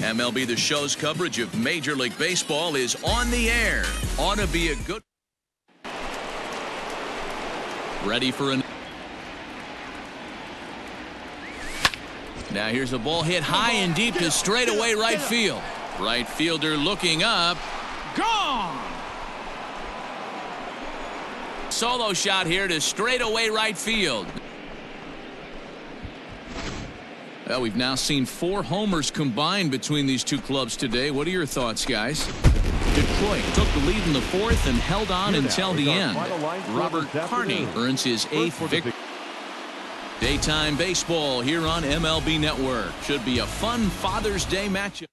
MLB The Show's coverage of Major League Baseball is on the air. Ought to be a good... Ready for an... Now here's a ball hit high and deep to straightaway right field. Right fielder looking up. Gone! Solo shot here to straightaway right field. Well, we've now seen 4 homers combined between these two clubs today. What are your thoughts, guys? Detroit took the lead in the 4th and held on until the end. Robert Carney earns his 8th victory. Daytime baseball here on MLB Network. Should be a fun Father's Day matchup.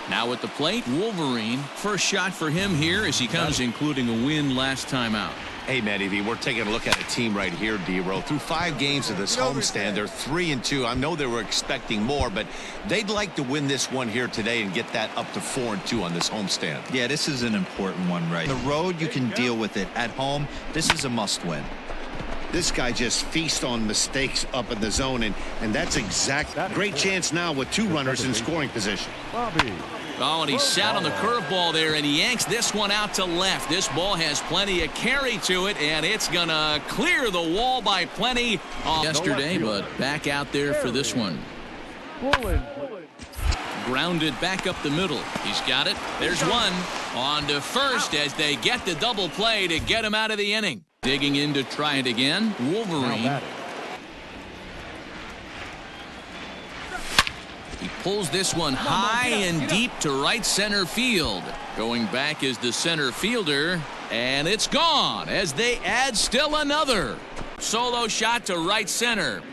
Now at the plate, Wolverine. First shot for him here as he comes, including a win last time out. Hey, Matty V, we're taking a look at a team right here, D-Row. Through 5 games of this homestand, they're 3-2. I know they were expecting more, but they'd like to win this one here today and get that up to 4-2 on this homestand. Yeah, this is an important one, right? On the road, you can deal with it. At home, this is a must-win. This guy just feasts on mistakes up in the zone, and that's great chance now with 2 runners in scoring position. Oh, and he sat on the curveball there, and he yanks this one out to left. This ball has plenty of carry to it, and it's going to clear the wall by plenty yesterday, but back out there for this one. Grounded back up the middle. He's got it. There's one. On to first as they get the double play to get him out of the inning. Digging in to try it again. Wolverine. He pulls this one high and deep to right center field. Going back is the center fielder, and it's gone as they add still another. Solo shot to right center.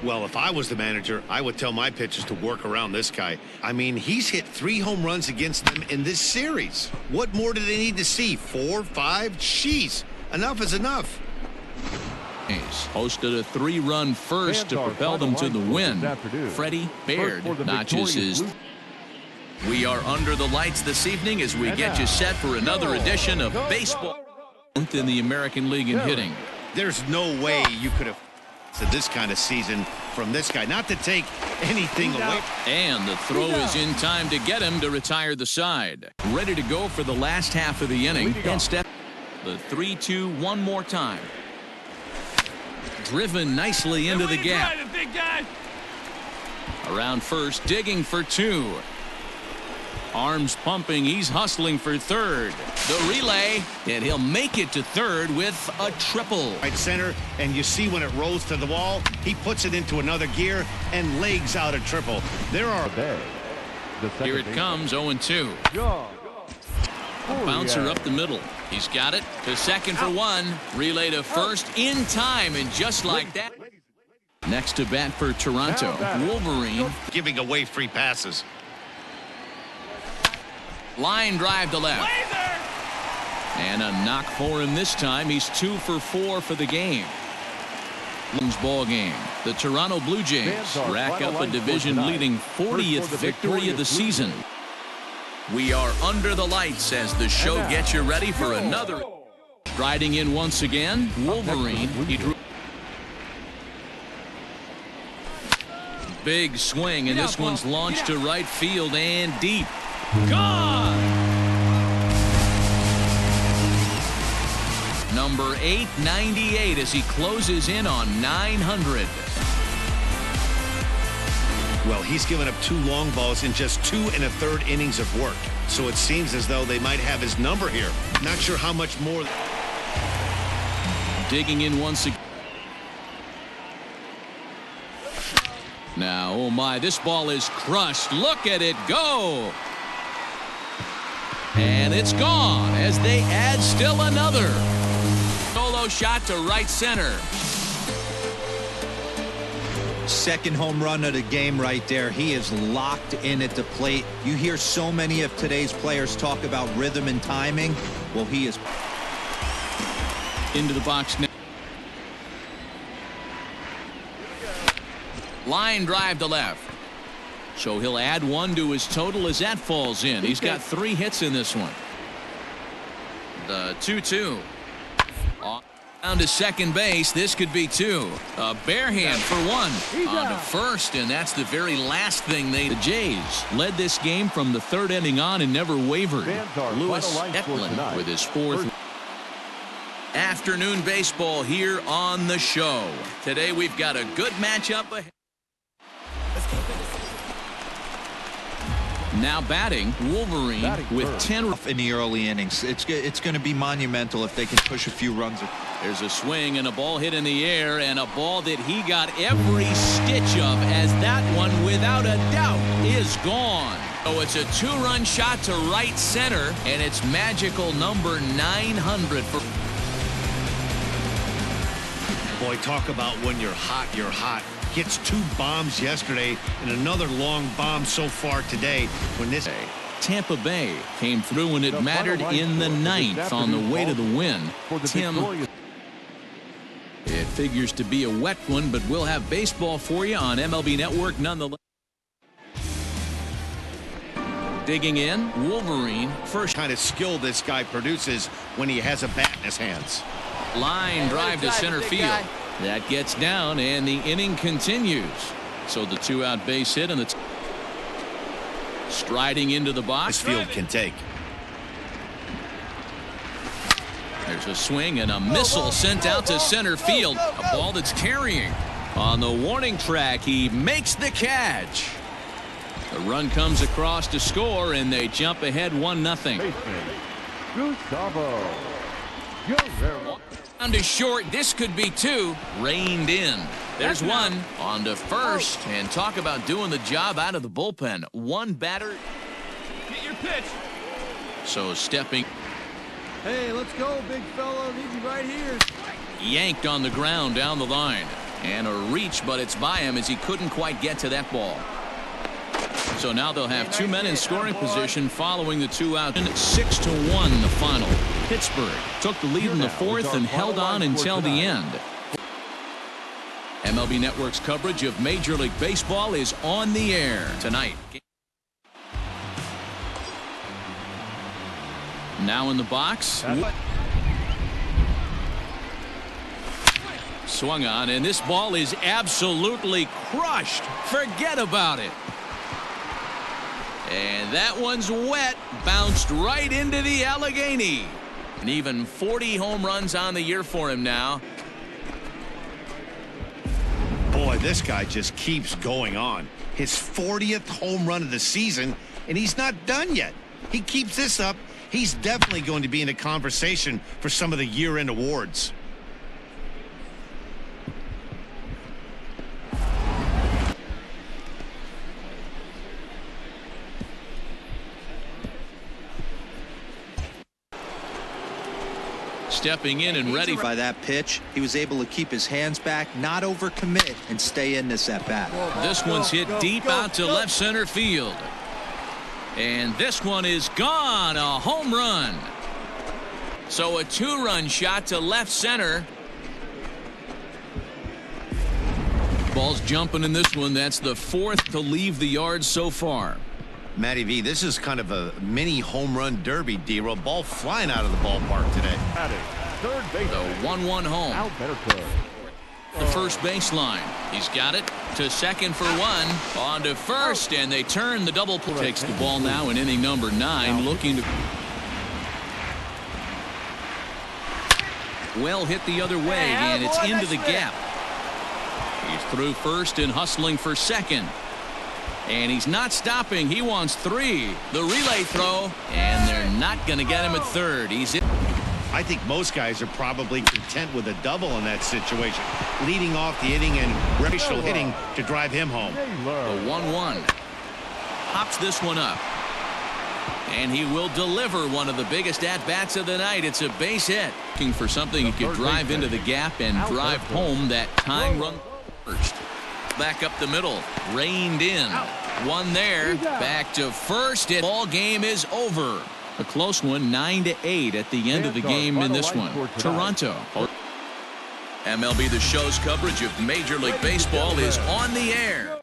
Well, if I was the manager, I would tell my pitchers to work around this guy. I mean, he's hit 3 home runs against them in this series. What more do they need to see? 4, 5? Jeez, enough is enough. Posted a 3-run first to propel them to the win. Freddie Baird notches his. We are under the lights this evening as we get you set for another edition of baseball in the American League in hitting. There's no way you could have said this kind of season from this guy. Not to take anything away. And the throw is in time to get him to retire the side. Ready to go for the last half of the inning. And step the 3-2 one more time. Driven nicely into the gap. Around first, digging for 2. Arms pumping, he's hustling for third. The relay, and he'll make it to third with a triple. Right center, and you see when it rolls to the wall, he puts it into another gear and legs out a triple. There are... Here it comes, 0-2. A bouncer up the middle. He's got it to second for 1. Relay to first in time, and just like that. Next to bat for Toronto, Wolverine. Giving away free passes. Line drive to left. And a knock for him this time. He's 2 for 4 for the game. Ball game. The Toronto Blue Jays rack up a division-leading 40th victory of the season. We are under the lights as the show gets you ready for another. Striding in once again, Wolverine. He drew. Big swing, and this one's launched to right field and deep. Gone! Number 898 as he closes in on 900. Well, he's given up 2 long balls in just 2 1/3 innings of work. So it seems as though they might have his number here. Not sure how much more. Digging in once again. Now, oh my, this ball is crushed. Look at it go. And it's gone as they add still another. Solo shot to right center. Second home run of the game right there. He is locked in at the plate. You hear so many of today's players talk about rhythm and timing. Well, he is into the box now. Line drive to left. So he'll add 1 to his total as that falls in. He's got 3 hits in this one. The 2-2. Down to second base. This could be two. A bare hand for one. On to first, and that's the very last thing the Jays led this game from the third inning on and never wavered. Lewis Eklund with his fourth. Afternoon baseball here on the show. Today we've got a good matchup ahead. Now batting, Wolverine with 10 in the early innings. It's going to be monumental if they can push a few runs. There's a swing and a ball hit in the air, and a ball that he got every stitch of, as that one without a doubt is gone. So it's a two-run shot to right center, and it's magical number 900 for. Boy, talk about when you're hot, you're hot. Hits 2 bombs yesterday and another long bomb so far today. When this Tampa Bay came through when it mattered in the 9th on the way to the win. Tim, it figures to be a wet one, but we'll have baseball for you on MLB Network nonetheless. Digging in, Wolverine first. kind of skill this guy produces when he has a bat in his hands. Line drive to center field. That gets down, and the inning continues. So the 2-out base hit, and the striding into the box. This field can take. There's a swing and a missile sent out to center field. A ball that's carrying. On the warning track, he makes the catch. The run comes across to score, and they jump ahead 1-0. On to short. This could be two. Reined in. There's one. On to first. And talk about doing the job out of the bullpen. One batter. Get your pitch. So stepping. Hey, let's go, big fella. Need you right here. Yanked on the ground down the line. And a reach, but it's by him as he couldn't quite get to that ball. So now they'll have 2 men in scoring position following the 2-out. 6-1 the final. Pittsburgh took the lead in the 4th and held on until the end. MLB Network's coverage of Major League Baseball is on the air tonight. Now in the box. Swung on, and this ball is absolutely crushed. Forget about it. And that one's wet. Bounced right into the Allegheny. And even 40 home runs on the year for him now. Boy, this guy just keeps going on. His 40th home run of the season, and he's not done yet. He keeps this up. He's definitely going to be in a conversation for some of the year-end awards. Stepping in and ready By that pitch, he was able to keep his hands back, not overcommit, and stay in this at-bat. This one's hit deep out to left center field. And this one is gone. A home run. So a 2-run shot to left center. Ball's jumping in this one. That's the 4th to leave the yard so far. Matty V, this is kind of a mini home run derby, D-Roll. Ball flying out of the ballpark today. The 1-1 home. The first baseline. He's got it to second for one. On to first, and they turn the double play. Takes the ball now in inning number 9, looking to. Well hit the other way, and it's into the gap. He's through first and hustling for second. And he's not stopping. He wants 3. The relay throw, and they're not going to get him at third. He's in. I think most guys are probably content with a double in that situation, leading off the inning and racial hitting to drive him home. The 1-1. Hops this one up. And he will deliver one of the biggest at-bats of the night. It's a base hit. Looking for something he could drive into the gap and drive home that tying run first. Back up the middle. Reined in. One there. Back to first. Ball game is over. A close one, 9-8 at the end of the game in this one. Toronto. MLB The Show's coverage of Major League Baseball is on the air.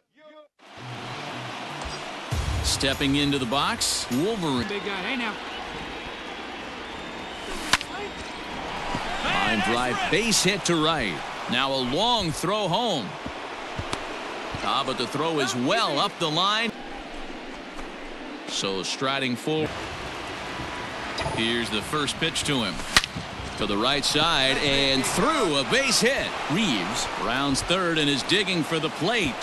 Stepping into the box, Wolverine. Big guy. Hey now. Line drive, base hit to right. Now a long throw home. But the throw is well up the line. So striding forward. Here's the first pitch to him. To the right side and through, a base hit. Reeves rounds third and is digging for the plate.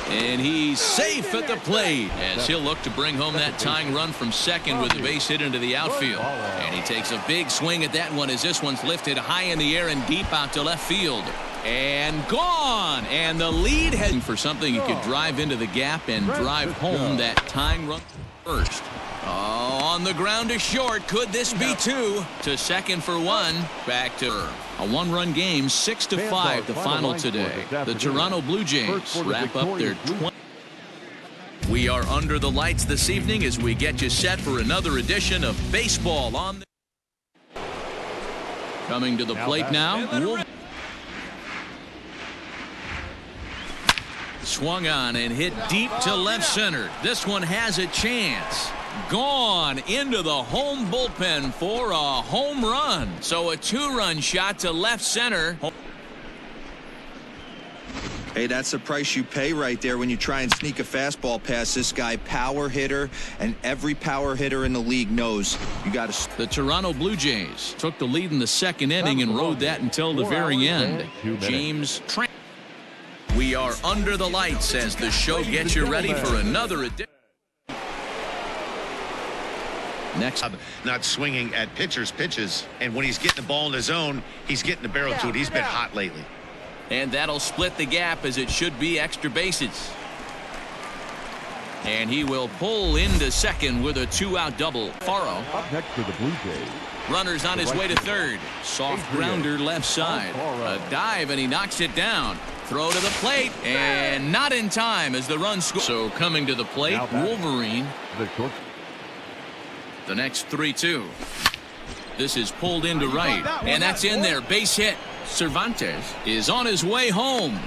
And he's safe at the plate as he'll look to bring home that tying run from second with the base hit into the outfield. And he takes a big swing at that one as this one's lifted high in the air and deep out to left field. And gone. And the lead heading for something he could drive into the gap and drive home that tying run first. On the ground to short. Could this be two? To second for one. Back to a one-run game, 6-5 the final today. The Toronto Blue Jays wrap up their 20. We are under the lights this evening as we get you set for another edition of baseball on the. Coming to the plate now. Swung on and hit deep to left center. This one has a chance. Gone into the home bullpen for a home run. So a two-run shot to left center. Hey, that's the price you pay right there when you try and sneak a fastball past this guy. Power hitter, and every power hitter in the league knows you got to. The Toronto Blue Jays took the lead in the second inning and rode that until the very end. James Trent. We are under the lights as the show gets you ready for another edition. Next, not swinging at pitchers' pitches, and when he's getting the ball in his zone, he's getting the barrel to it. He's been hot lately. And that'll split the gap as it should be extra bases. And he will pull into second with a two-out double. Faro. Up next for the Blue Jays. Runners on his way to third. Soft grounder left side. A dive and he knocks it down. Throw to the plate and not in time as the run scores. So coming to the plate, Wolverine. The next 3-2. This is pulled into right, and that's in there. Base hit. Cervantes is on his way home.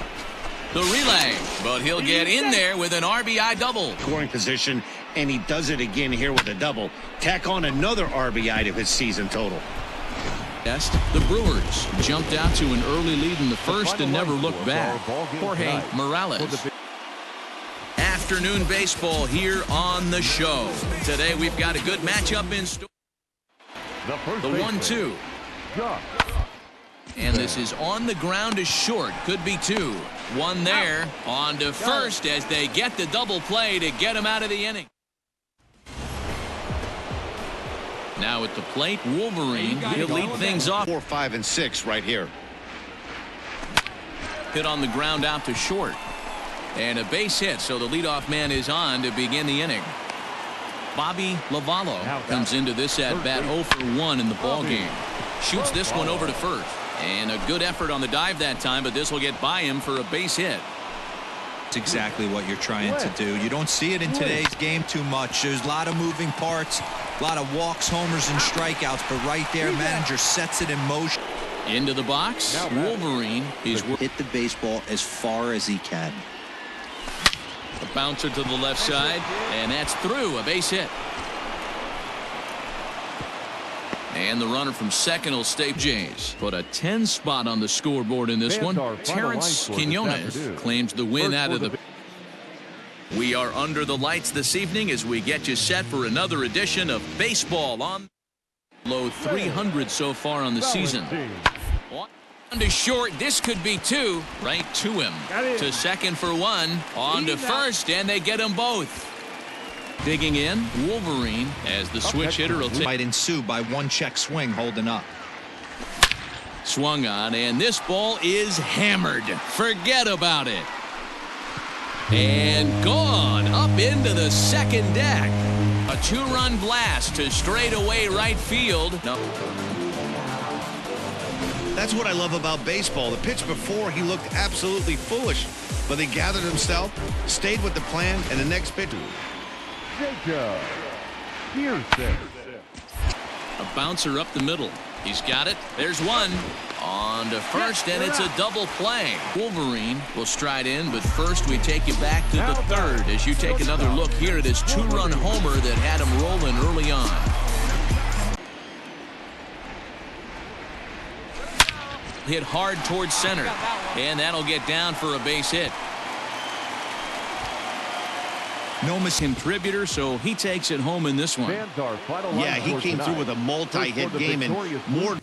The relay, but he'll get in there with an RBI double. Scoring position, and he does it again here with a double. Tack on another RBI to his season total. The Brewers jumped out to an early lead in the first and never looked back. Jorge Morales. Afternoon baseball here on the show. Today we've got a good matchup in store. The 1-2. And this is on the ground to short. Could be two. One there. On to first as they get the double play to get him out of the inning. Now at the plate, Wolverine. He'll lead things off. 4, 5, and 6 right here. Hit on the ground out to short. And a base hit, so the leadoff man is on to begin the inning. Bobby Lavallo comes into this at-bat 0 for 1 in the ballgame. Shoots this one over to first. And a good effort on the dive that time, but this will get by him for a base hit. That's exactly what you're trying to do. You don't see it in today's game too much. There's a lot of moving parts, a lot of walks, homers, and strikeouts, but right there, manager sets it in motion. Into the box, Wolverine. He's hit the baseball as far as he can. A bouncer to the left side, and that's through, a base hit. And the runner from second will stay. Jays put a 10 spot on the scoreboard in this one. Terrence Quinones claims the win out of the. We are under the lights this evening as we get you set for another edition of baseball on. Low 300 so far on the season. On to short. This could be two. Right to him. To second for one. On to first, and they get them both. Digging in, Wolverine as the switch hitter will take. Might ensue by one check swing holding up. Swung on, and this ball is hammered. Forget about it. And gone up into the second deck. A two-run blast to straightaway right field. No. That's what I love about baseball. The pitch before, he looked absolutely foolish, but he gathered himself, stayed with the plan, and the next pitch. A bouncer up the middle. He's got it. There's one. On to first, and it's a double play. Wolverine will stride in, but first we take you back to the third as you take another look here at his two-run homer that had him rolling early on. hit hard towards center. And that'll get down for a base hit. No contributor, so he takes it home in this one. Yeah, he came through with a multi-hit game and more.